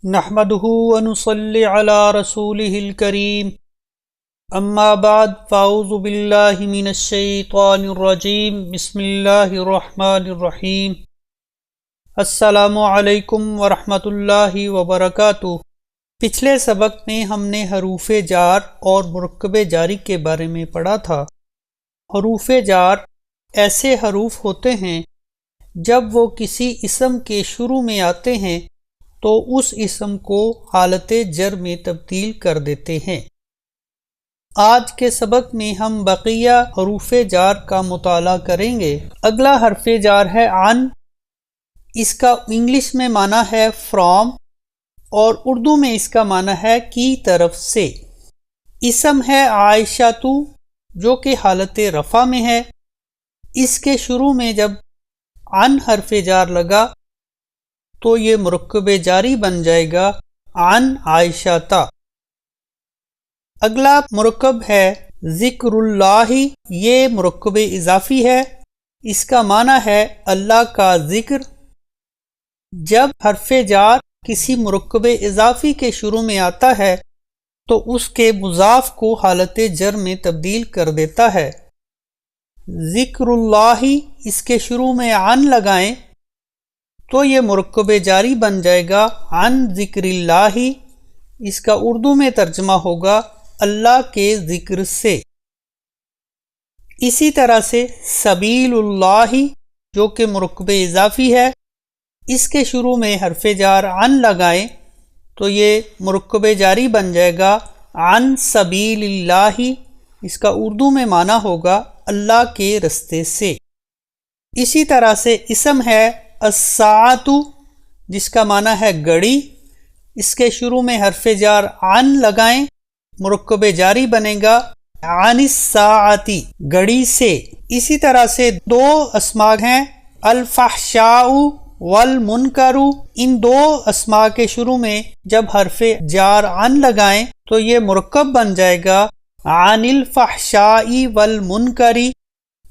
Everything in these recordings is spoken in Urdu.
نحمده ونصلي على رسوله الكريم اما بعد فاعوذ باللہ من الشیطان الرجیم بسم اللہ الرحمن الرحیم السلام علیکم ورحمۃ اللہ وبرکاتہ۔ پچھلے سبق میں ہم نے حروف جار اور مرکب جاری کے بارے میں پڑھا تھا۔ حروف جار ایسے حروف ہوتے ہیں جب وہ کسی اسم کے شروع میں آتے ہیں تو اس اسم کو حالت جر میں تبدیل کر دیتے ہیں۔ آج کے سبق میں ہم بقیہ حروف جار کا مطالعہ کریں گے۔ اگلا حرف جار ہے عن۔ اس کا انگلش میں معنی ہے فرام اور اردو میں اس کا معنی ہے کی طرف سے۔ اسم ہے عائشہ تو جو کہ حالت رفع میں ہے۔ اس کے شروع میں جب عن حرف جار لگا تو یہ مرکب جاری بن جائے گا عن عائشہ تا۔ اگلا مرکب ہے ذکر اللہ۔ یہ مرکب اضافی ہے۔ اس کا معنی ہے اللہ کا ذکر۔ جب حرف جار کسی مرکب اضافی کے شروع میں آتا ہے تو اس کے مضاف کو حالت جر میں تبدیل کر دیتا ہے۔ ذکر اللہ، اس کے شروع میں عن لگائیں تو یہ مرکب جاری بن جائے گا عن ذکر اللہ۔ اس کا اردو میں ترجمہ ہوگا اللہ کے ذکر سے۔ اسی طرح سے سبیل اللہ جو کہ مرکب اضافی ہے، اس کے شروع میں حرف جار عن لگائیں تو یہ مرکب جاری بن جائے گا عن سبیل اللہ۔ اس کا اردو میں معنی ہوگا اللہ کے رستے سے۔ اسی طرح سے اسم ہے الساعۃ جس کا معنی ہے گھڑی۔ اس کے شروع میں حرف جار عن لگائیں، مرکب جاری بنے گا عن الساعۃ، گھڑی سے۔ اسی طرح سے دو اسماء ہیں الفحشاء والمنکر۔ ان دو اسماء کے شروع میں جب حرف جار عن لگائیں تو یہ مرکب بن جائے گا عن الفحشاء والمنکر۔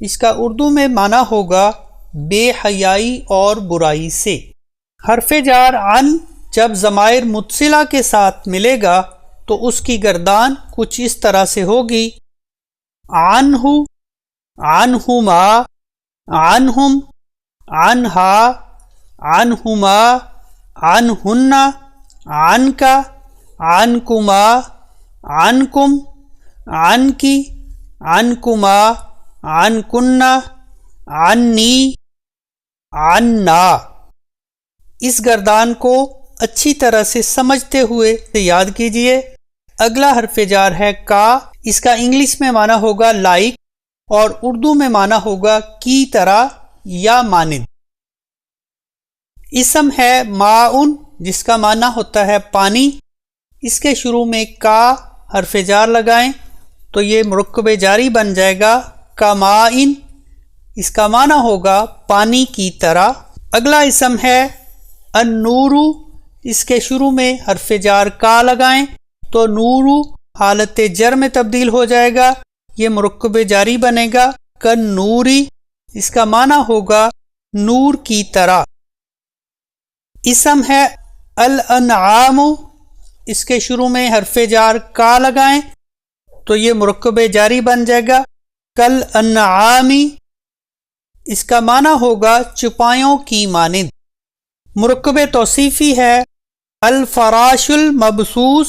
اس کا اردو میں معنی ہوگا بے حیائی اور برائی سے۔ حرف جار عن جب ضمائر متصلہ کے ساتھ ملے گا تو اس کی گردان کچھ اس طرح سے ہوگی عنہ، عنہما، عنہم، عنہا، عنہما، عنہن، عنک، عنکما، عنکم، عنکی، عنکما، عنکن، عنی، عنا۔ اس گردان کو اچھی طرح سے سمجھتے ہوئے یاد کیجئے۔ اگلا حرف جار ہے کا۔ اس کا انگلش میں معنی ہوگا لائک اور اردو میں معنی ہوگا کی طرح یا مانند۔ اسم ہے ماؤن جس کا معنی ہوتا ہے پانی۔ اس کے شروع میں کا حرف جار لگائیں تو یہ مرکب جاری بن جائے گا کمائن۔ اس کا معنی ہوگا پانی کی طرح۔ اگلا اسم ہے النور۔ اس کے شروع میں حرف جار کا لگائیں تو نور حالت جر میں تبدیل ہو جائے گا، یہ مرکب جاری بنے گا کالنوری۔ اس کا معنی ہوگا نور کی طرح۔ اسم ہے الانعام۔ اس کے شروع میں حرف جار کا لگائیں تو یہ مرکب جاری بن جائے گا کالانعامی۔ اس کا معنی ہوگا چوپایوں کی مانند۔ مرکب توصیفی ہے الفراش المبثوث،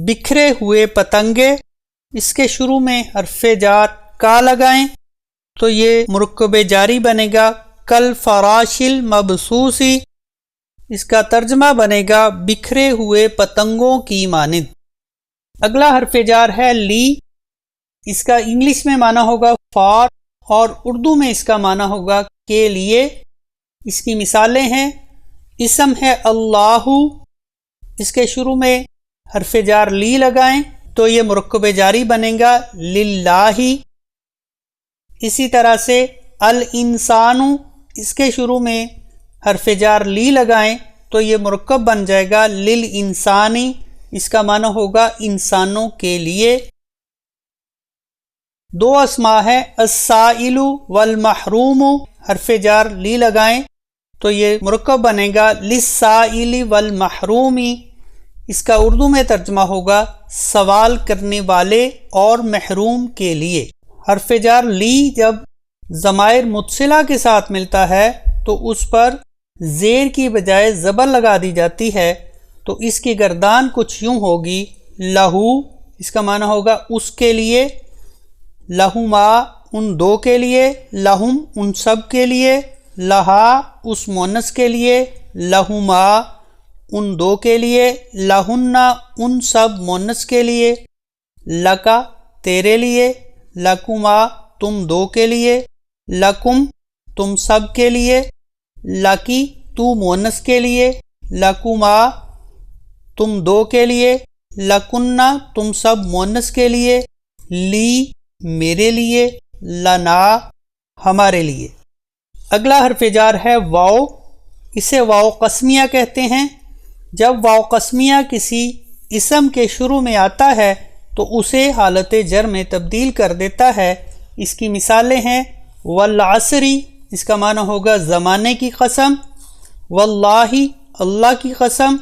بکھرے ہوئے پتنگے۔ اس کے شروع میں حرف جار کا لگائیں تو یہ مرکب جاری بنے گا کالفراش المبثوث۔ اس کا ترجمہ بنے گا بکھرے ہوئے پتنگوں کی مانند۔ اگلا حرف جار ہے لی۔ اس کا انگلش میں معنی ہوگا فار اور اردو میں اس کا معنی ہوگا کے لیے۔ اس کی مثالیں ہیں اسم ہے اللہ۔ اس کے شروع میں حرف جار لی لگائیں تو یہ مرکب جاری بنے گا للہ۔ اسی طرح سے الانسان، اس کے شروع میں حرف جار لی لگائیں تو یہ مرکب بن جائے گا للانسانی۔ اس کا معنی ہوگا انسانوں کے لیے۔ دو اسماء ہے السائل والمحروم، حرف جار لی لگائیں تو یہ مرکب بنے گا للسائل والمحرومی، اس کا اردو میں ترجمہ ہوگا سوال کرنے والے اور محروم کے لیے۔ حرف جار لی جب ضمائر متصلہ کے ساتھ ملتا ہے تو اس پر زیر کی بجائے زبر لگا دی جاتی ہے، تو اس کی گردان کچھ یوں ہوگی لہو، اس کا معنی ہوگا اس کے لیے، لہما ان دو کے لیے، لہم ان سب کے لیے، لہا اس مونس کے لیے، لہما ان دو کے لیے، لہن ان سب مونس کے لیے، لکا تیرے لیے، لکما تم دو کے لیے، لکم تم سب کے لیے، لکی تو مونس کے لیے، لکما تم دو کے لیے، لکنہ تم سب مونس کے لیے، لی میرے لیے، لنا ہمارے لیے۔ اگلا حرف جار ہے واو، اسے واو قسمیہ کہتے ہیں۔ جب واو قسمیہ کسی اسم کے شروع میں آتا ہے تو اسے حالت جر میں تبدیل کر دیتا ہے۔ اس کی مثالیں ہیں والعصری، اس کا معنی ہوگا زمانے کی قسم، واللہ اللہ کی قسم،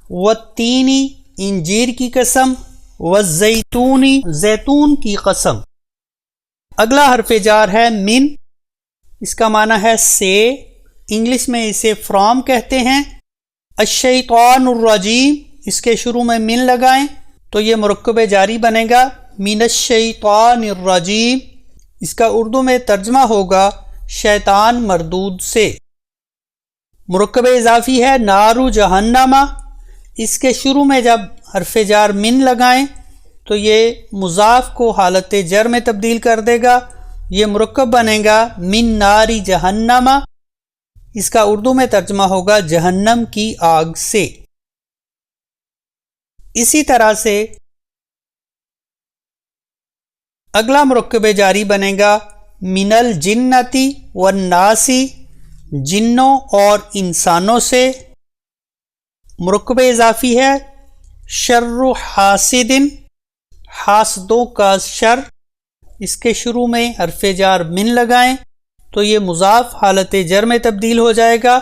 والتینی انجیر کی قسم، والزیتونی زیتون کی قسم۔ اگلا حرف جار ہے من، اس کا معنی ہے سے، انگلش میں اسے فرام کہتے ہیں۔ الشیطان الرجیم، اس کے شروع میں من لگائیں تو یہ مرکب جاری بنے گا من الشیطان الرجیم، اس کا اردو میں ترجمہ ہوگا شیطان مردود سے۔ مرکب اضافی ہے نار جہنم، اس کے شروع میں جب حرف جار من لگائیں تو یہ مضاف کو حالت جر میں تبدیل کر دے گا، یہ مرکب بنے گا من نار جہنم، اس کا اردو میں ترجمہ ہوگا جہنم کی آگ سے۔ اسی طرح سے اگلا مرکب جاری بنے گا من الجنتی والناسی، جنوں اور انسانوں سے۔ مرکب اضافی ہے شر حاسد، حاسدوں کا شر، اس کے شروع میں حرف جار من لگائیں تو یہ مضاف حالت جر میں تبدیل ہو جائے گا،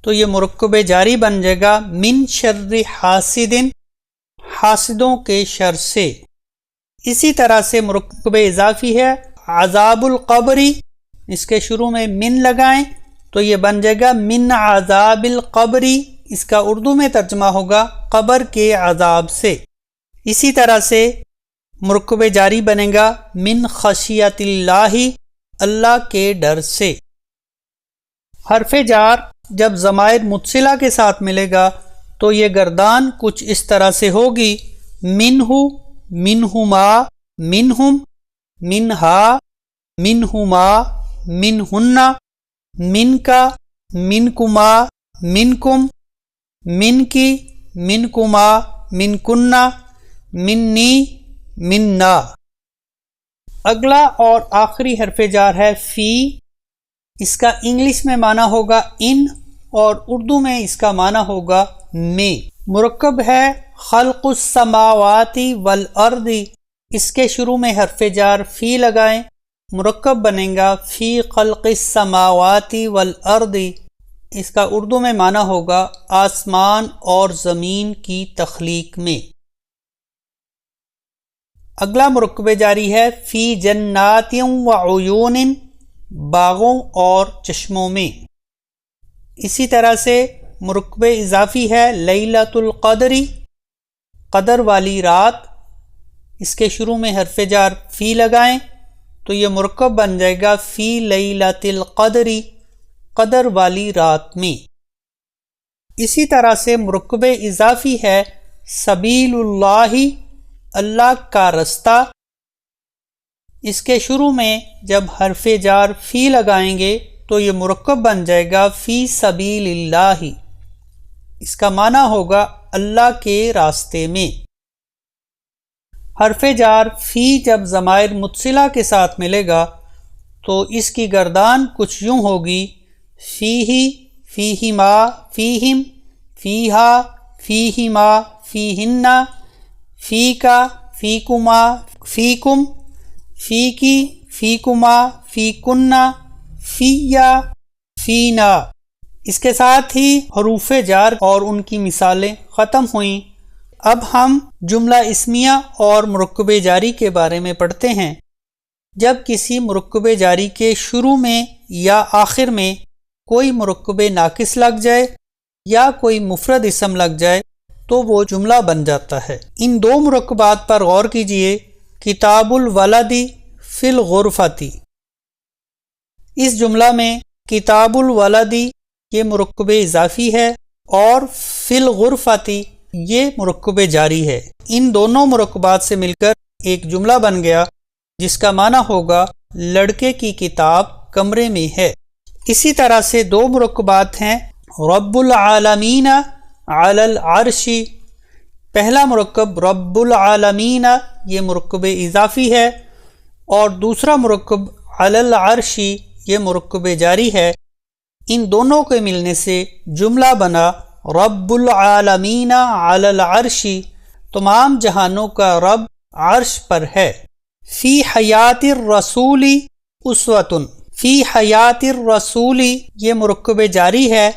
تو یہ مرکب جاری بن جائے گا من شر حاسد، حاسدوں کے شر سے۔ اسی طرح سے مرکب اضافی ہے عذاب القبری، اس کے شروع میں من لگائیں تو یہ بن جائے گا من عذاب القبری، اس کا اردو میں ترجمہ ہوگا قبر کے عذاب سے۔ اسی طرح سے مرکب جاری بنے گا من خشیت اللہ، اللہ کے ڈر سے۔ حرف جار جب ضمائر متصلہ کے ساتھ ملے گا تو یہ گردان کچھ اس طرح سے ہوگی منہ، منہما، منہم، منہا، منہما، منہن، من کا، منکما، منکم، من کی، منکما، منکنہ، منی، منا۔ اگلا اور آخری حرف جار ہے فی، اس کا انگلش میں معنی ہوگا ان اور اردو میں اس کا معنی ہوگا میں۔ مرکب ہے خلق السماوات والارض، اس کے شروع میں حرف جار فی لگائیں، مرکب بنے گا فی خلق السماوات والارض، اس کا اردو میں معنی ہوگا آسمان اور زمین کی تخلیق میں۔ اگلا مرکب جاری ہے فی جنات وعیون، باغوں اور چشموں میں۔ اسی طرح سے مرکب اضافی ہے لیلۃ القدر، قدر والی رات، اس کے شروع میں حرف جار فی لگائیں تو یہ مرکب بن جائے گا فی لیلۃ القدر، قدر والی رات میں۔ اسی طرح سے مرکب اضافی ہے سبیل اللہ، اللہ کا رستہ، اس کے شروع میں جب حرف جار فی لگائیں گے تو یہ مرکب بن جائے گا فی سبیل اللہ، اس کا معنی ہوگا اللہ کے راستے میں۔ حرف جار فی جب ضمائر متصلہ کے ساتھ ملے گا تو اس کی گردان کچھ یوں ہوگی فیہ، فیہما، فیہم، فیہا، فیہما، فیہن، فیکا، فیکما، فیکم، فیکی، فیکما، فیکن، فیا، فینا۔ اس کے ساتھ ہی حروف جار اور ان کی مثالیں ختم ہوئیں۔ اب ہم جملہ اسمیہ اور مرکب جاری کے بارے میں پڑھتے ہیں۔ جب کسی مرکب جاری کے شروع میں یا آخر میں کوئی مرکب ناقص لگ جائے یا کوئی مفرد اسم لگ جائے تو وہ جملہ بن جاتا ہے۔ ان دو مرکبات پر غور کیجئے۔ کتاب الولدی فی الغرفتی، اس جملہ میں کتاب الولدی یہ مرکب اضافی ہے اور فی الغرفتی یہ مرکب جاری ہے۔ ان دونوں مرکبات سے مل کر ایک جملہ بن گیا جس کا معنی ہوگا لڑکے کی کتاب کمرے میں ہے۔ اسی طرح سے دو مرکبات ہیں رب العالمین علی العرش۔ پہلا مرکب رب العالمین یہ مرکب اضافی ہے اور دوسرا مرکب علی العرش یہ مرکب جاری ہے۔ ان دونوں کے ملنے سے جملہ بنا رب العالمین علی العرش، تمام جہانوں کا رب عرش پر ہے۔ فی حیات الرسول اسوۃ، فی حیات الرسول یہ مرکب جاری ہے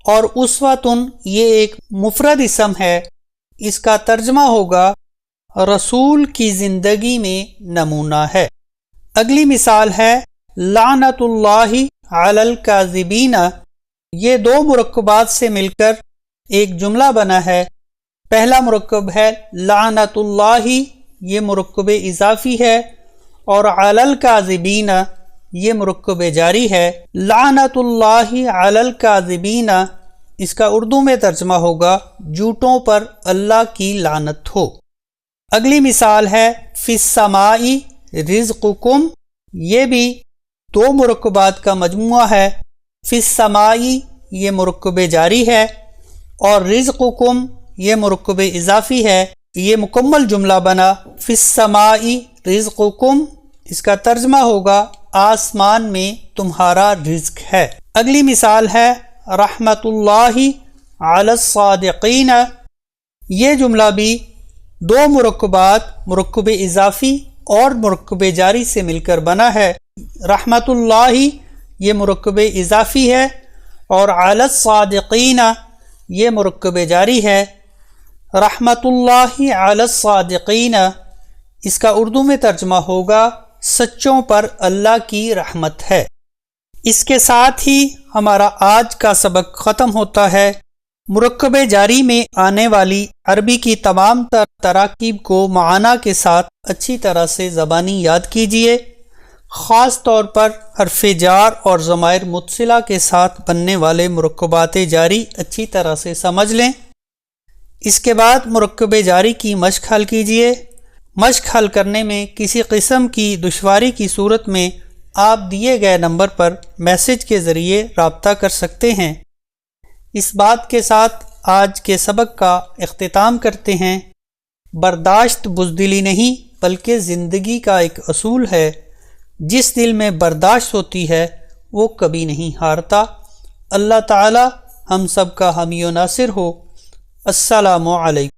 اور اسوۃ یہ ایک مفرد اسم ہے، اس کا ترجمہ ہوگا رسول کی زندگی میں نمونہ ہے۔ اگلی مثال ہے لعنت اللہ علی الکاذبین۔ یہ دو مرکبات سے مل کر ایک جملہ بنا ہے۔ پہلا مرکب ہے لعنت اللہ، یہ مرکب اضافی ہے اور علی الکاذبین یہ مرکب جاری ہے۔ لعنت اللہ علی الکاذبین اس کا اردو میں ترجمہ ہوگا جھوٹوں پر اللہ کی لعنت ہو۔ اگلی مثال ہے فی السماء رزقکم، یہ بھی دو مرکبات کا مجموعہ ہے۔ فی السماء یہ مرکب جاری ہے اور رزقکم یہ مرکب اضافی ہے۔ یہ مکمل جملہ بنا فی السماء رزقکم، اس کا ترجمہ ہوگا آسمان میں تمہارا رزق ہے۔ اگلی مثال ہے رحمت اللہ علی الصادقین۔ یہ جملہ بھی دو مرکبات مرکب اضافی اور مرکب جاری سے مل کر بنا ہے۔ رحمت اللہ یہ مرکب اضافی ہے اور علی الصادقین یہ مرکب جاری ہے۔ رحمت اللہ علی الصادقین اس کا اردو میں ترجمہ ہوگا سچوں پر اللہ کی رحمت ہے۔ اس کے ساتھ ہی ہمارا آج کا سبق ختم ہوتا ہے۔ مرکب جاری میں آنے والی عربی کی تمام تراکیب کو معنی کے ساتھ اچھی طرح سے زبانی یاد کیجیے، خاص طور پر حرف جار اور ضمائر متصلہ کے ساتھ بننے والے مرکبات جاری اچھی طرح سے سمجھ لیں۔ اس کے بعد مرکب جاری کی مشق حل کیجیے۔ مشق حل کرنے میں کسی قسم کی دشواری کی صورت میں آپ دیے گئے نمبر پر میسج کے ذریعے رابطہ کر سکتے ہیں۔ اس بات کے ساتھ آج کے سبق کا اختتام کرتے ہیں۔ برداشت بزدلی نہیں بلکہ زندگی کا ایک اصول ہے۔ جس دل میں برداشت ہوتی ہے وہ کبھی نہیں ہارتا۔ اللہ تعالی ہم سب کا حامی و ناصر ہو۔ السلام علیکم۔